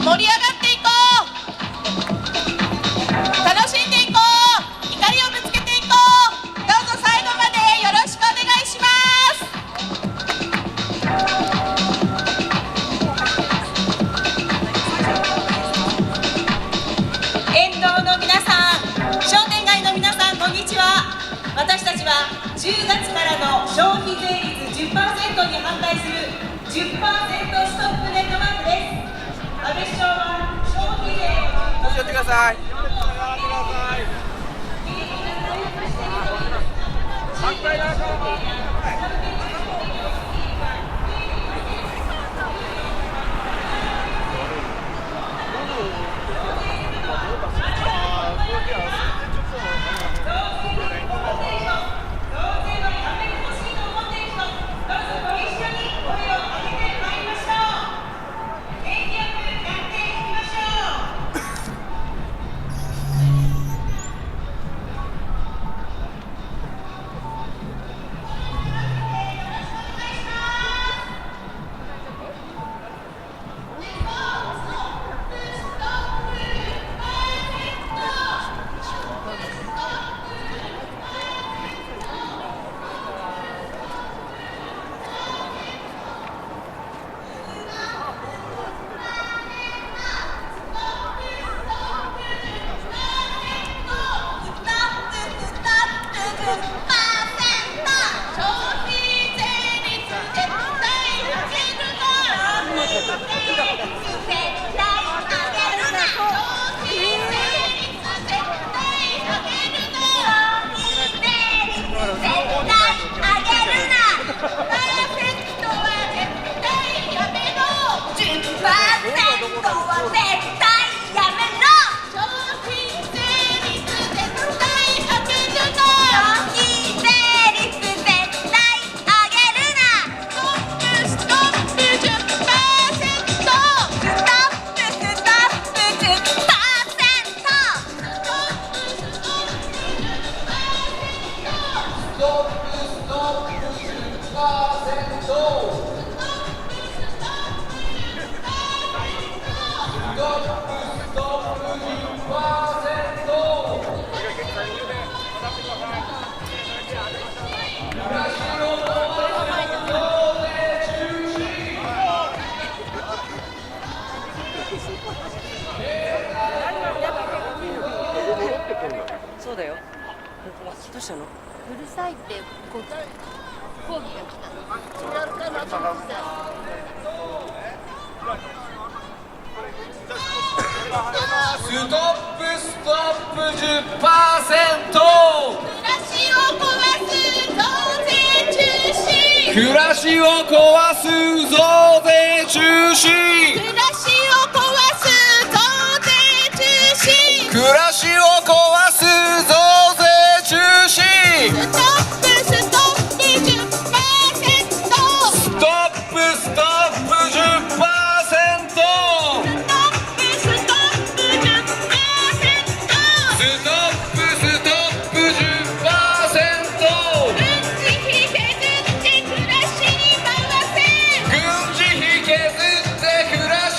盛り上がっていこう、楽しんでいこう、怒りをぶつけていこう。どうぞ最後までよろしくお願いします。沿道の皆さん、商店街の皆さん、こんにちは。私たちは10月からの消費税率 10% に反対する 10% ストップネットワークです。安倍首相は消費税を寄ってください。そうだよ。どうしたの？うるさいって抗議が来た。ストップストップ 10%。暮らしを壊す増税中止。暮らしを壊す増税中止。暮らしを壊す増税中止。ストップストップ 10%。ストップストップ 10%。軍事費削って暮らし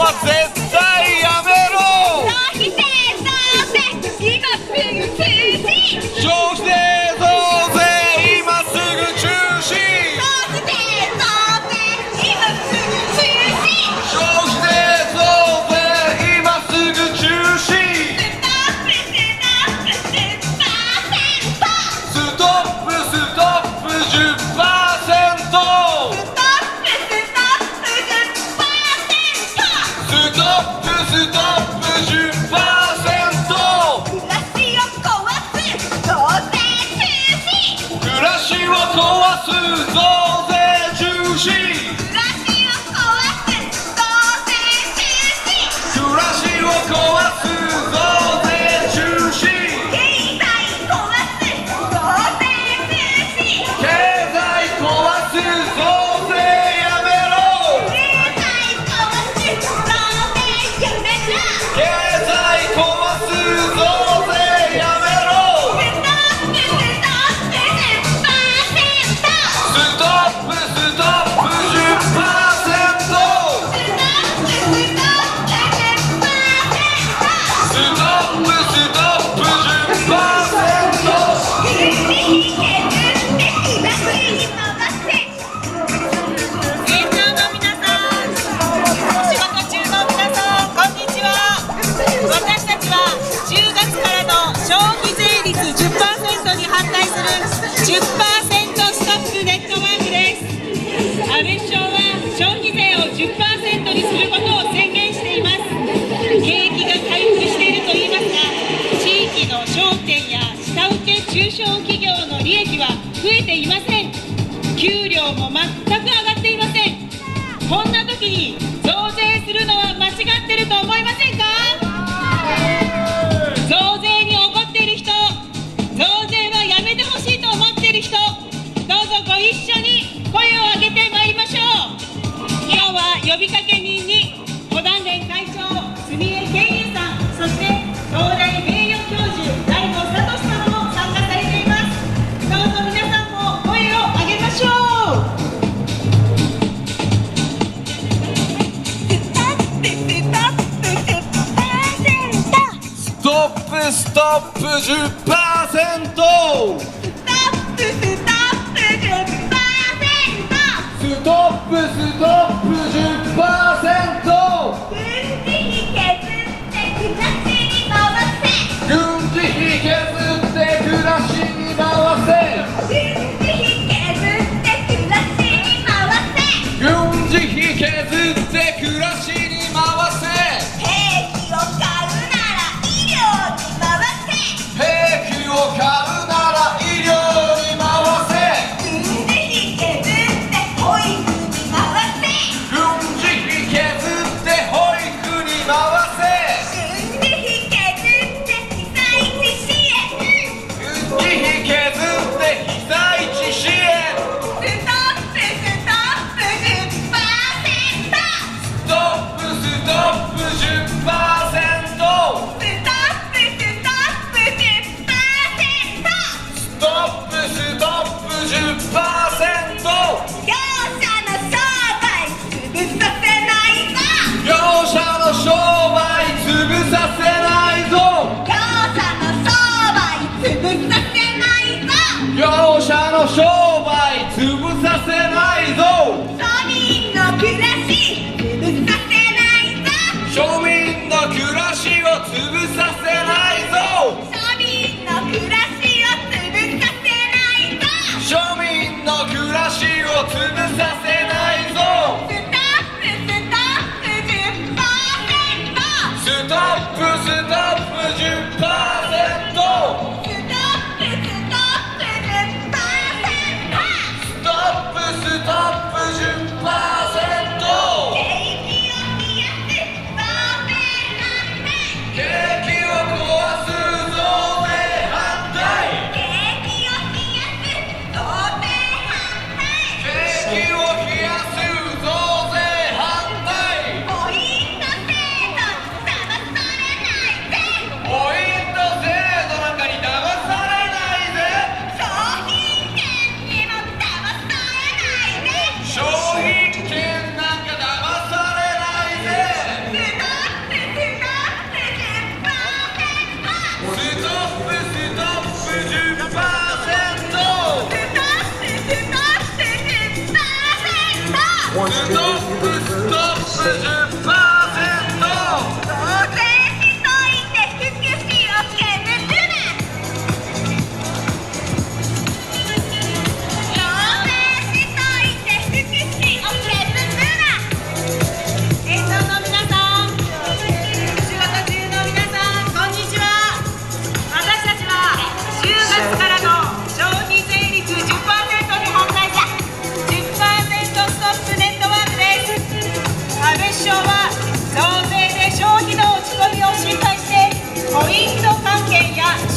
は絶対やめろ。消費税増税今すぐ中止。消費税増税今すぐ中止。ストップストップ 10%。 ストップストップ 10%。 暮らしを壊す増税中止。暮らしを壊す増税中止。経済壊す増税やめろ。経済壊す増税やめろ。ストップストップ 10%。 ストップストップ 10%。 現場の皆さん、お仕事中の皆さん、こんにちは。私たちは10月からの消費税率 10% に反対する 10% ストップネットワークです。安倍首相は消費税を 10% にすることを宣言しています。景気が回復していると言いますが、地域の商店や下請け中小企業の利益は増えていません。給料も全く上がっていません。こんな時に増税するのは間違ってると思いませんか？増税に怒っている人、増税はやめてほしいと思っている人、どうぞご一緒に声を上げてまいりましょう。今日は呼びかけ人に保団連会長住江健佑さん、そして東大名誉教授大野聡さんも参加されています。どうぞ皆さんも声を上げましょう。ストップストップ 10%。 ストップストップ 10%。 軍事費削って暮らしに回せ。軍事費削って暮らしに回せ。兵器を買うなら医療に回せ。軍事費削って保育に回せ。軍事費削って保育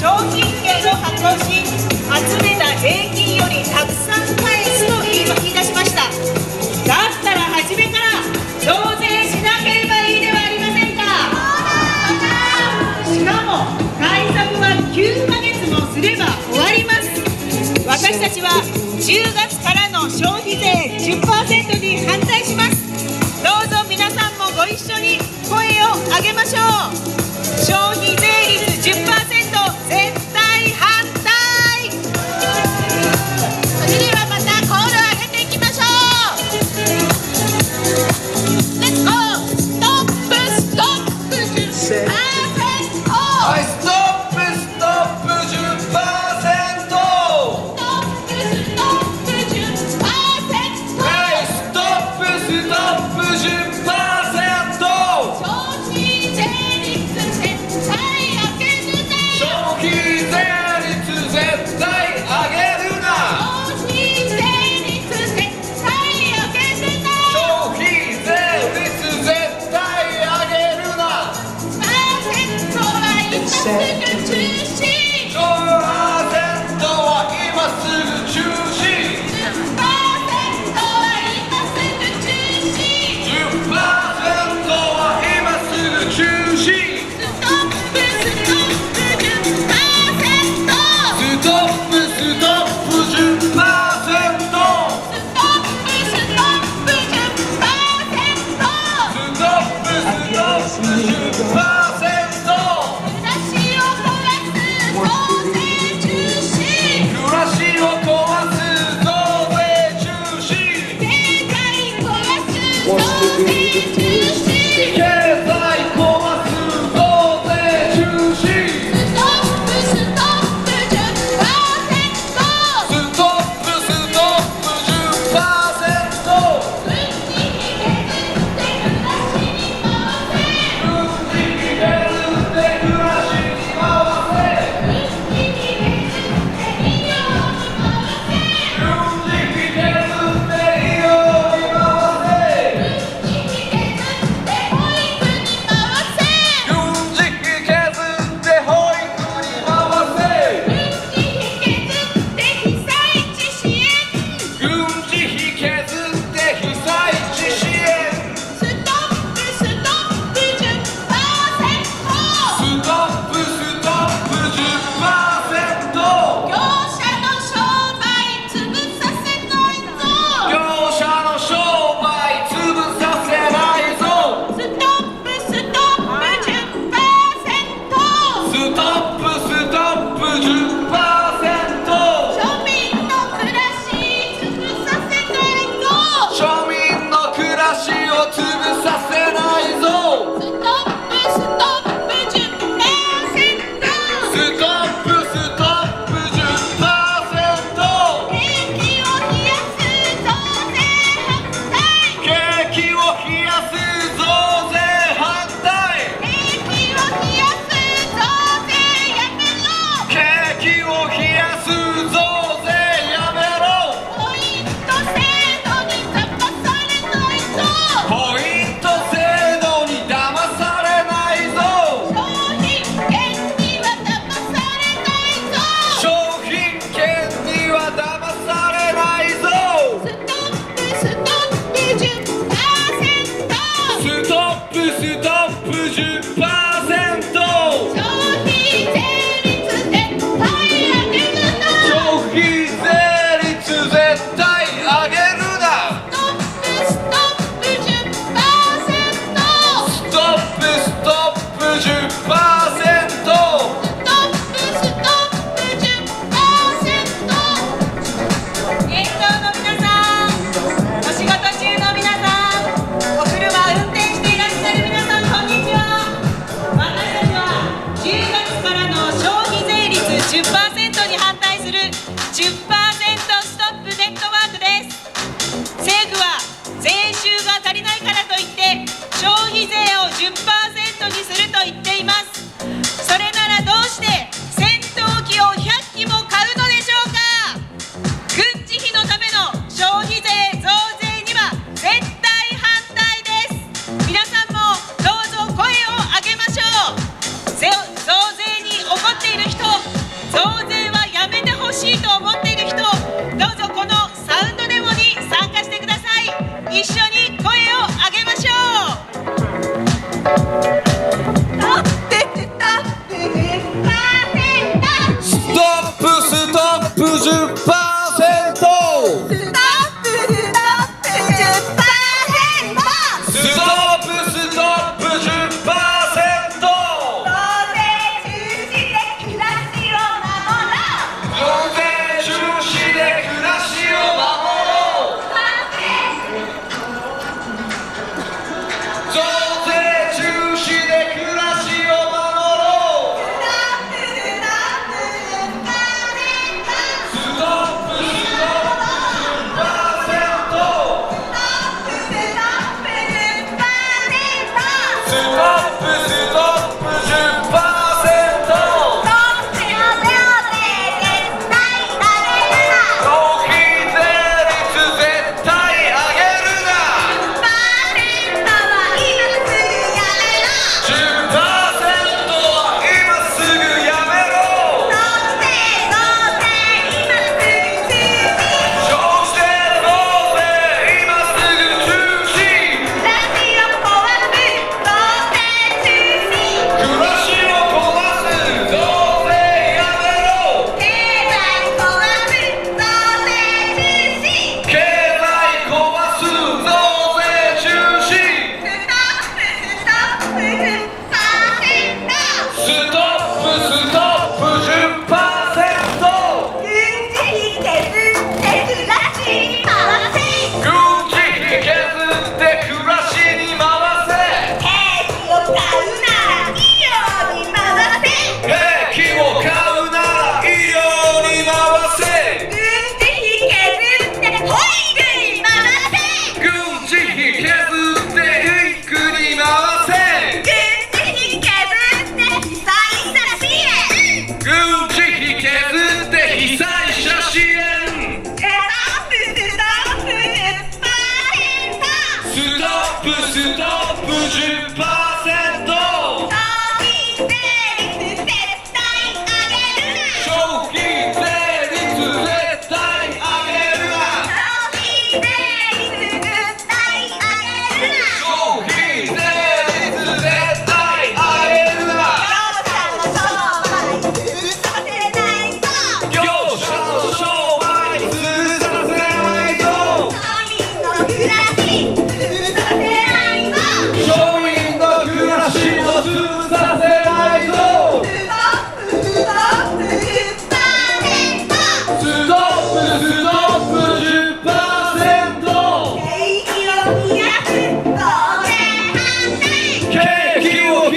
商品券を発行し、集めた税金よりたくさん返すと言い出しました。だったら初めから増税しなければいいではありませんか。しかも対策は9ヶ月もすれば終わります。私たちは10月からの消費税 10% に反対します。どうぞ皆さんもご一緒に声を上げましょう。消費税率 10% 絶対反対。それではまたコールを上げていきましょう。レッツゴー。ストップストップ 10%。はい、ストップストップ 10%。ストップストップ 10%。はい、ストップストップ 10%。消費税率絶対上げるな。消費税率絶対上げるな。消費税率絶対上げるな。消費税率絶対上げるな。パーセントは今すぐ中止。10%は今すぐ中止。パーセントは今すぐ中止。10%は今すぐ中止。ストップストップ 10%。ストップストップ 10%。ストップストップ 10%。ストップストップ 10%。暮らしを壊す増税中止。暮らしを壊す増税中止。経済壊す増税中止。経済壊す増税中止。ストップストップ 10%。ストップストップ 10%。分離削って暮らしに回せ。分離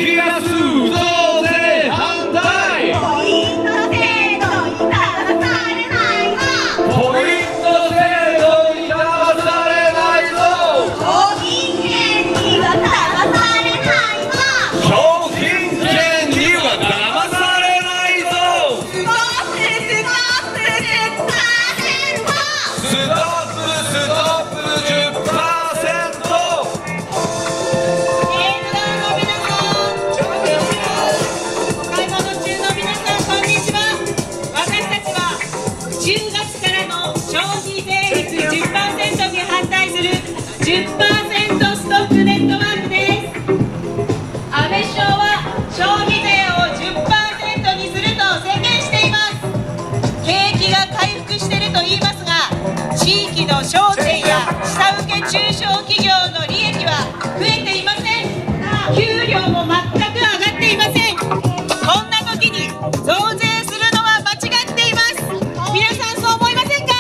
気がする増税反対。ポイント制度に騙されないわ。ポイント制度に騙されないぞ。商品券には騙されないわ。商品券には騙されないぞ。ストップストップ 10%。10月からの消費税率 10% に反対する 10% ストップネットワークです。安倍首相は消費税を 10% にすると宣言しています。景気が回復していると言いますが、地域の商店や下請け中小企業の利益は増えていません。給料も全く上がっていません。こんな時に増税するのは間違っています。皆さんそう思いませんか？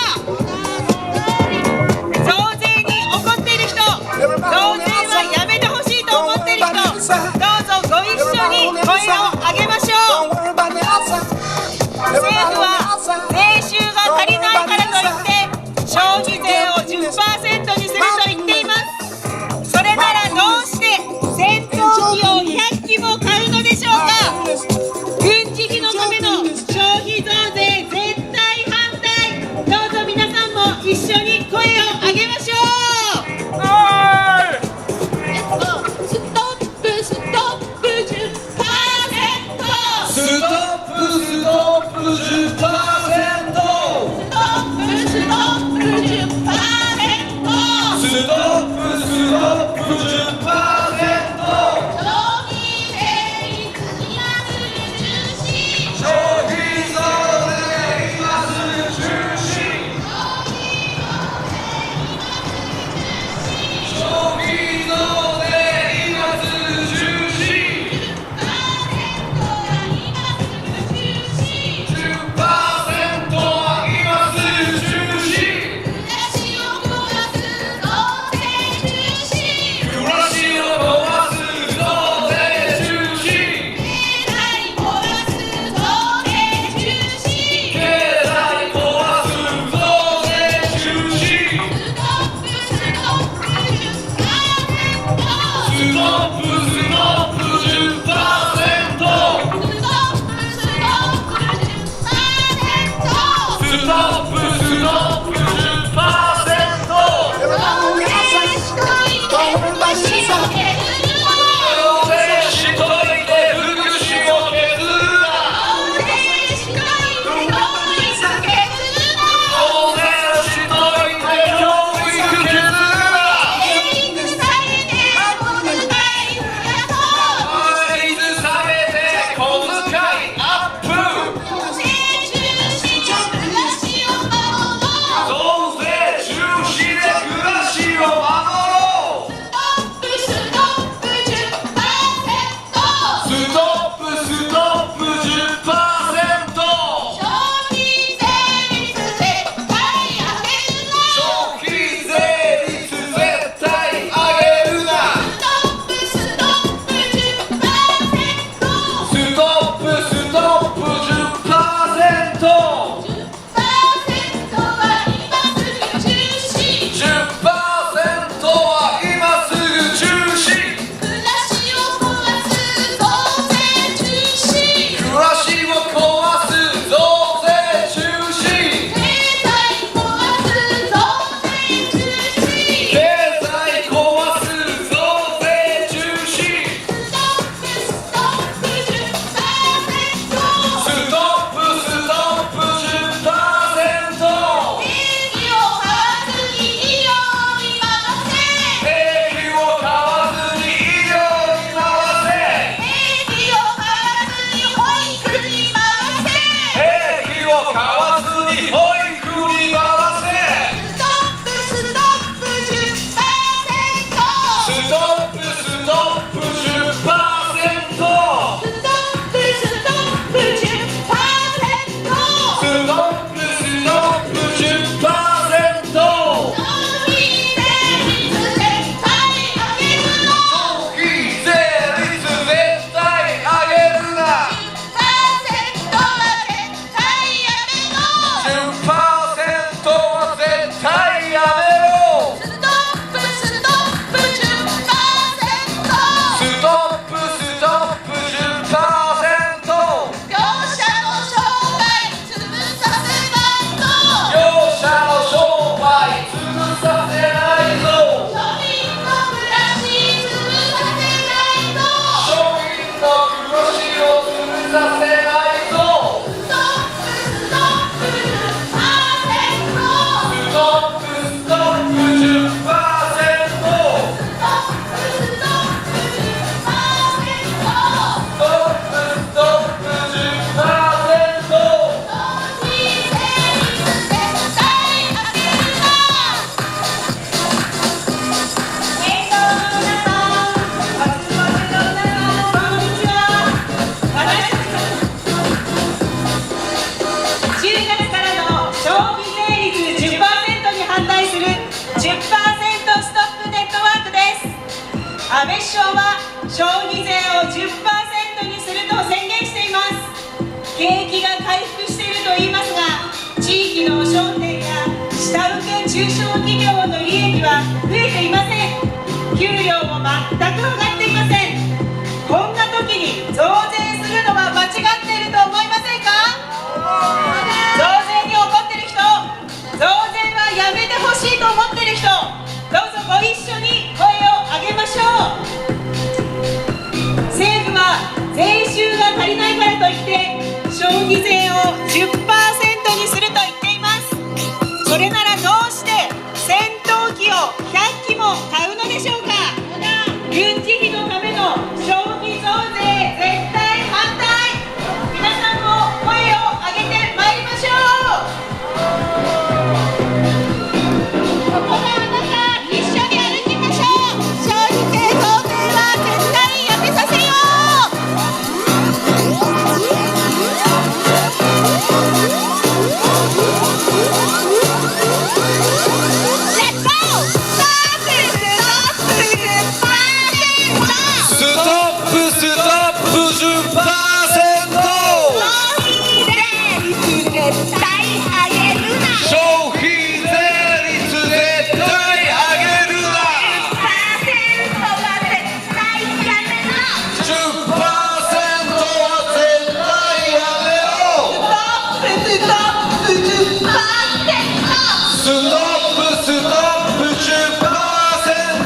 増税に怒っている人、増税はやめてほしいと思っている人、どうぞご一緒に声を上げましょう。政府は税収が足りないからといって消費税を 10% にすると言っています。それならどうして戦闘機を100機も買うのでしょうか？軍事費のための消費増税絶対反対。どうぞ皆さんも一緒に声を上げましょう。ストップ 10%。省は消費税を 10% にすると宣言しています。景気が回復していると言いますが、地域の商店や下請け中小企業の利益は増えていません。給料も全く上がっていません。こんな時に増税するのは間違っていると思いませんか？増税に怒ってる人、増税はやめてほしいと思ってる人、どうぞご一緒に声を上げましょう。政府は税収が足りないからといって消費税を 10% にすると言っています。それならどうして戦闘機を100機も買うのでしょうか？軍事費のための消費増税絶対反対。皆さんも声を上げてまいりましょう。ここがあなた、一緒に歩きましょう。消費税増税は絶対やめさせよう。レッツゴー。ストップ10%。消費税率絶対上げるな。消費税率絶対上げるな。10% は絶対やめろ。10% は絶対やめろ。ストップ10%。ストップ10%。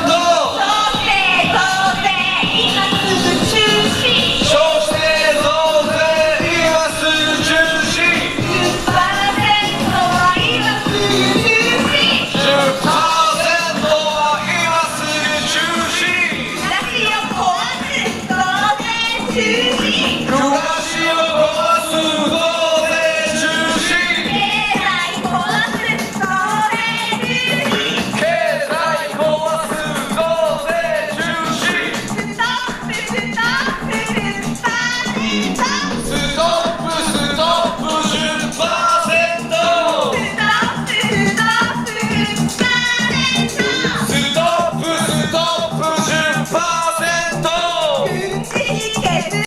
増税今すぐ中止。消費税増税今すぐ中止。10% は今すぐ中止。10% は今すぐ中止。暮らしを壊す増税中止。暮